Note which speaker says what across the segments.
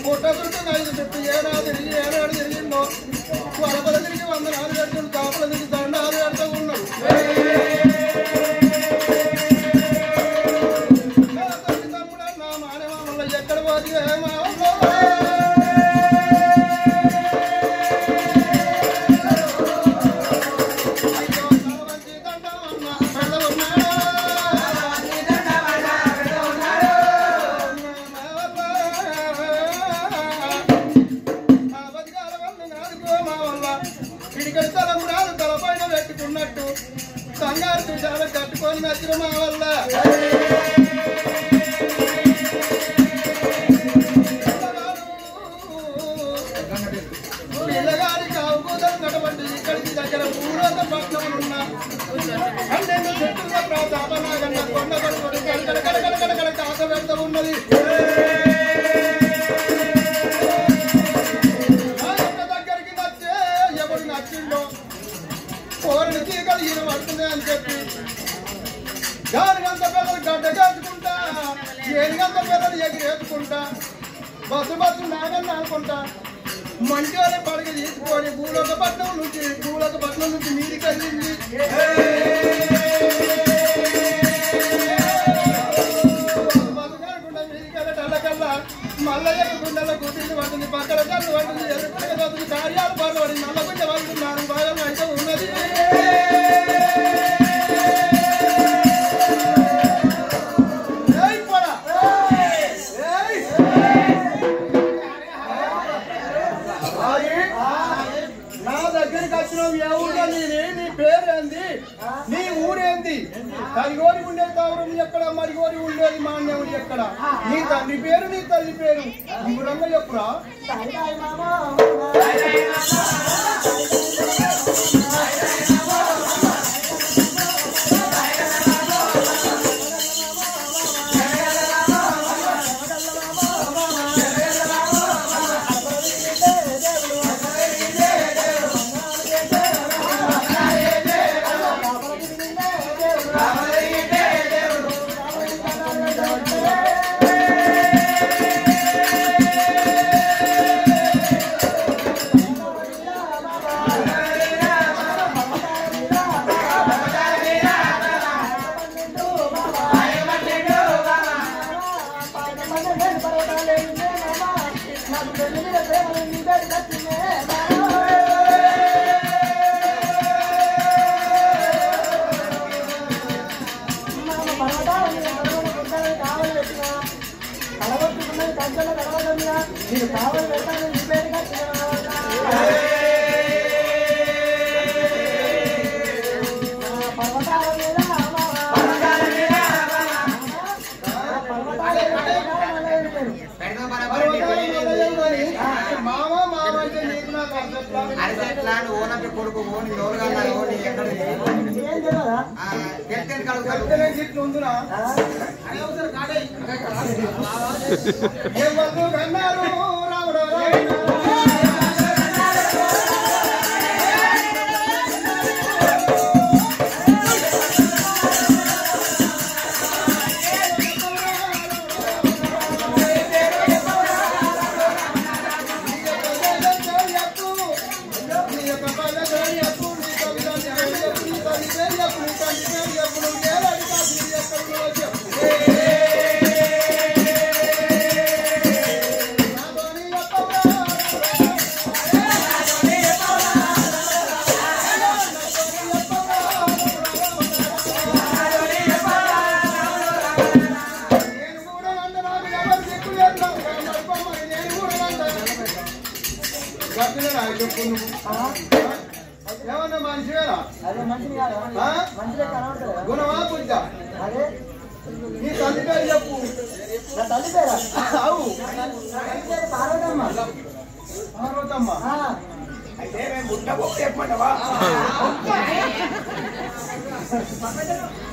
Speaker 1: పుట్టదుర్గం 5 చుట్టూ ఏడాది తిరిగిందో వరపల తిరిగి 100 నాలుగు పెడుతుంది కాపుల తిరిగి దండాలు పెడుతూ ఉన్నాడు తమ్ముడు నా మానవ ఎక్కడ పోతే కంగారు చుట్టాలు కట్టుకొని నచ్చిన మా వల్ల పిల్లగారి కావు కూతురు నటువంటి ఇక్కడికి దగ్గర పూర్వత పట్నం ఉన్న 12 చెట్టుగా ప్రాతాపనాగన్న కొండ పడుకొని కడకడ కాక పెడతా ఉన్నది దగ్గరికి నచ్చే ఎవరు నచ్చిండో కోరిని తీగలు ఈయన పడుతుంది అని చెప్పి గానిగంత పిల్లలు గడ్డ చేసుకుంటా ఏనిగంత పిల్లలు ఎగిరేసుకుంటా బస్సు నాగన్న అనుకుంటా మంచి వాళ్ళ పడగ తీసుకొని భూలోకపట్నం నుంచి మీదికి వెళ్ళింది బస్సు కాకుండా మీదికి వెళ్ళటల్లకల్లా మల్లయ్య గుండెల కూర్చుని పడుతుంది పక్కన కళ్ళు పడుతుంది ఎదుర్కొనే చదువుతుంది కార్యాలు పడబడి నల్లగుండ పడుతున్నారు భాగం అయితే ఉన్నది నా దగ్గరికి వచ్చినావు ఎవరు నీ పేరేంది నీ ఊరేంది కలిగోరి ఉండేది కావరం ఎక్కడ మరిగోరి ఉండేది మాన్యవుడు ఎక్కడ నీ తండ్రి పేరు నీ తల్లి పేరు వివరంగా చెప్పురా ఏమన్నా మనిషివేనా గుణమా పూజ నీ తల్లి పేరు చెప్పు తల్లి పేరా అవు పార్వతమ్మ అయితే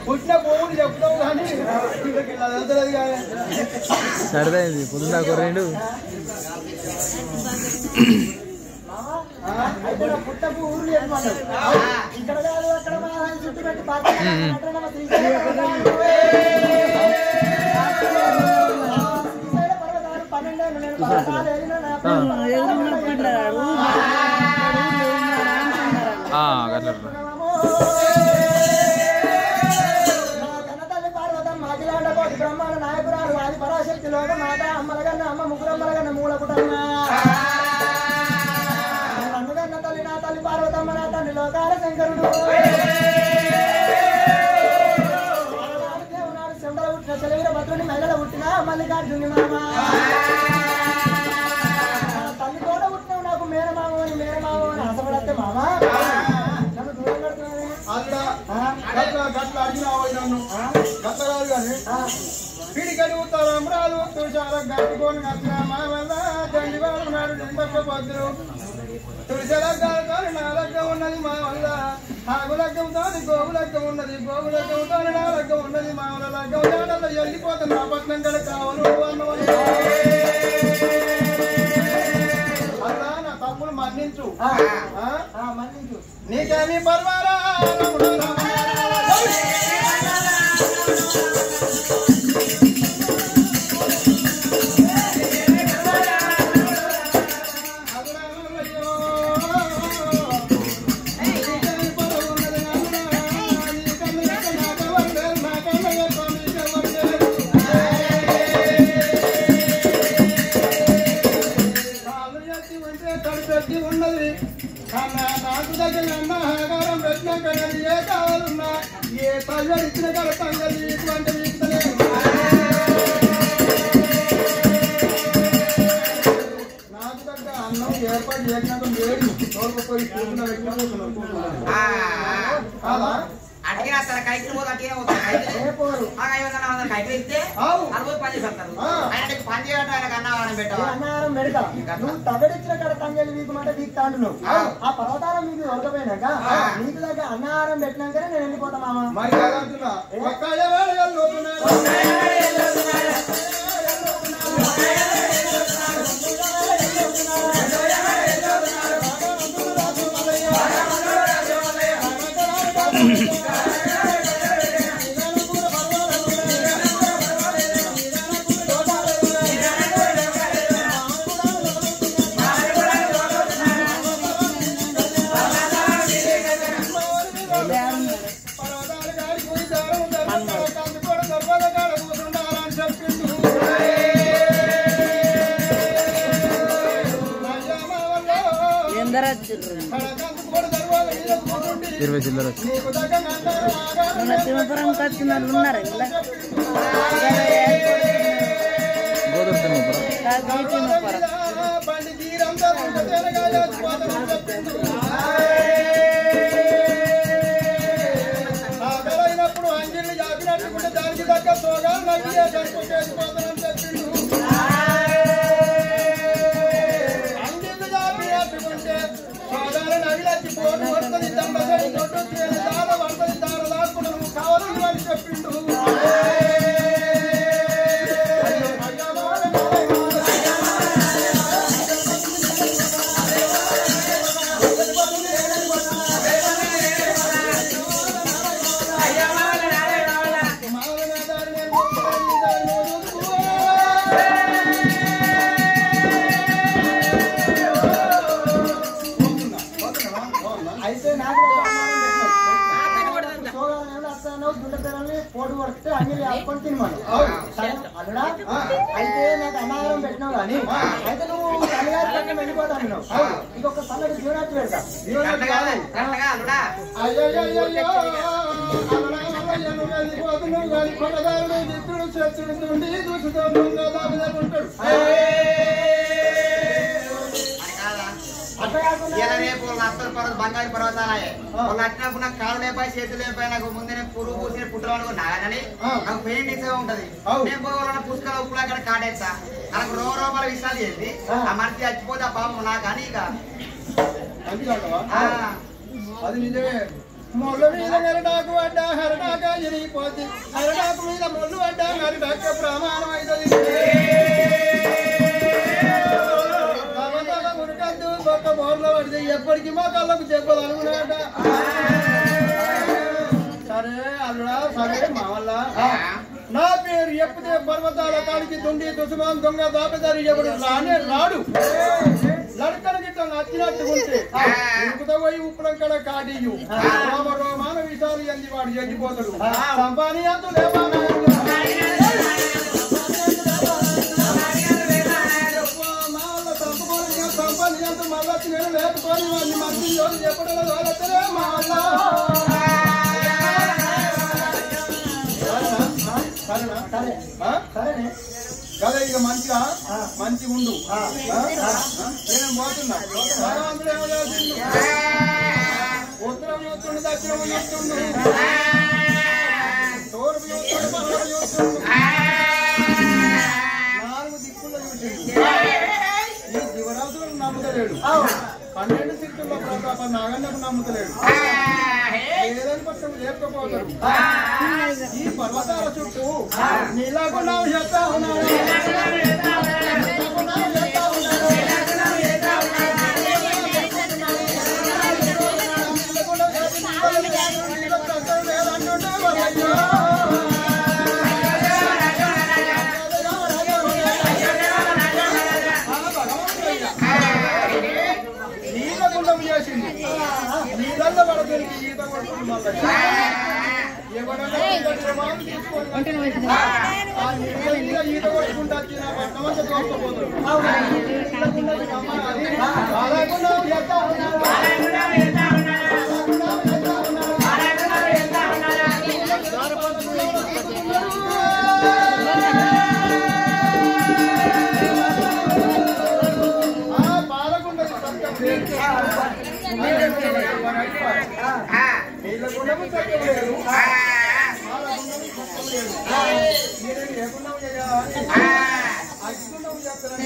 Speaker 1: పుట్టిన పోవుడు చెప్తావు కానీ అదంతలేదు కానీ
Speaker 2: సరదైంది పుల్లా కొర్రేండు
Speaker 3: పుట్టపు ఊరు ఇక్కడ కాదు అక్కడ చుట్టూ పెట్టి పర్వతాలు బ్రహ్మాండ నాయకురాలు ఆది పరాశక్తి లోక మాత అమ్మలగన్న అమ్మ ముగ్గురమ్మలగన్న మూల కుటుంబ అందుకన్న తల్లి నా తల్లి పార్వతమ్మ నా తండ్రి లోకాల శంకరుడు చెంబల పుట్టిన చెలవీర భద్రుని మహిళలు పుట్టిన మల్లికార్జుని మామ తల్లి కూడా పుట్టినావు నాకు మేనమామని మేనమామని ఆశపడతే మామ నన్ను దూరం కడుతున్నానే
Speaker 1: గట్ల అడిగినావు నన్ను గట్టరాదు కానీ పిడికడి ఉత్తరం రాదు తుషాల గట్టుకొని నచ్చిన మా వల్ల తండ్రి వాడు నాడు నింపక్క పొద్దులు తుడిసెల గాలి నా లగ్గం ఉన్నది మా వల్ల ఆగు లగ్గం తాని గోగు లగ్గం ఉన్నది గోగు లగ్గం తాని నా లగ్గం ఉన్నది మా వల్ల లగ్గం దాడల్లో వెళ్ళిపోతున్నా పట్నం గడ కావలు అలా నా తమ్ముడు మన్నించు
Speaker 3: మన్నించు
Speaker 1: నీకేమీ పర్వారా ఉన్నది నాకు దగ్గర అన్న ఆహారం పెట్టినాక ఏ కావాలన్నా ఏ తల్లి ఇచ్చిన కాడ తంగలి ఇటువంటి నాకు దగ్గర అన్నం ఏర్పాటు చేసినాక వేడి తోడుకుపోయి
Speaker 4: అడిగినా సరే కైకి పోదు అట్టే పోతారు కైకి ఇస్తే అరవై పని చేస్తారు ఆయన పని చేయడం ఆయనకు అన్నవారం
Speaker 3: అన్నారం పెడతా నువ్వు తగడిచ్చిన కాడ తంగలి వీకమంటే వీక్తాండు నువ్వు ఆ పర్వతారం మీకు దొరకపోయినాక నీకు దగ్గర అన్నారం పెట్టినాకనే నేను వెళ్ళిపోతా మామ
Speaker 1: మరి అంటున్నా
Speaker 2: ఇరవై చిల్లర
Speaker 5: తిమ్మపురం వచ్చిన వాళ్ళు ఉన్నారు ఇలా
Speaker 2: గోదావరి
Speaker 5: తిమ్మపురం
Speaker 1: అయినప్పుడు అంగిళ్ళు జాపినట్టుకుంటే దానికి తగ్గ సోగాలు నవ్వి చేసుకోవాలని చెప్పిండు అంగిళ్ళు జాపినట్టుకుంటే సోగాలు నవిలచ్చి పోటు వస్తుంది దండగడి నొట్టు దాడ పడుతుంది దాడ దాడుకుని నువ్వు కావాలని అని చెప్పిండు
Speaker 3: అయితే నాకు పోటు పడితే అన్ని వేసుకొని తినమను అల్లుడా అయితే నాకు అన్నారం పెట్టినావు కానీ అయితే నువ్వు తల్లిగారి వెళ్ళిపోతాను నువ్వు ఇంకొక చల్లటి జీవనాన్ని పెడతా
Speaker 1: వెళ్ళిపోతున్నావు కానీ కొట్టగారుడు దిక్కుడు చేతుడుతుండి దూసుతో ఉంటాడు
Speaker 4: రేపు బంగారు పర్వతాలే వాళ్ళు అట్టినప్పుడు నాకు కాలు లేపాయి చేతులు లేపాయి నాకు ముందే పురుగు పూసిన పుట్టలు నాగని నాకు పెయిన్ ఇచ్చే ఉంటది నేను పోవాలన్న పుస్తకాలు ఉప్పులు అక్కడ కాడేస్తా నాకు రోగాల విషయాలు చేసి ఆ మనిషి చచ్చిపోతే ఆ పాపం నాకు అని ఇక
Speaker 1: అది నిజమే ముళ్ళు మీద హరిడాకు పడ్డా హరిడాక ఇరిగిపోద్ది హరిడాకు మీద ముళ్ళు పడ్డా హరిడాక ప్రమాణం అవుతుంది మురికద్దు ఒక్క బోర్లో పడితే ఎప్పటికీ మా కళ్ళకు చెప్పాలనుకున్నాడ సరే అల్లుడా సరే మా వల్ల నా పేరు చెప్తే పర్వతాల కాడికి దుండి దుసుమాన్ దొంగ దాపదారి ఎవడు రానే రాడు. లడకన గిట్ట నచ్చినట్టు ఉంటే పోయి ఉప్పుడం కడ కాడియు రోమాన విషాలు ఎంది వాడు చెడిపోతాడు. సంపాని అంత సంపాని అంత మళ్ళీ నేను లేకపోయి వాడిని మంచి చెప్పడం కదా. ఇక మంచిగా ఉండు. నేను పోతున్నా. ఉత్తరం చూస్తుండు, దక్షిణం చూస్తుండు, తూర్పు చూస్తుండు, పడమర చూస్తుండు, 4 దిక్కుల్లో చూసిండు. ఈ దివరాజులను నమ్ముతలేడు. 12 సిక్కుల్లో ప్రతాప నాగన్నకు నమ్ముతలేడు. ఏదని పట్టం లేకపోతాడు. ఈ పర్వతాల చుట్టూ నీలాకుండా చేస్తా ఉన్నాడు. నీలగుండం చేసింది. నీళ్ళ పడతానికి ఈత కొడుతుంది. మళ్ళీ ఎవడన్నా ఈత కొట్టుకుంటా వచ్చిన పట్టణమంతా తోకపోతాడు. నీళ్ళగుండము చక్కలేదు, పాలగుండము చక్కలేదు. మీరు లేకుండా చేయాలి. అగ్గుండము చేస్తారని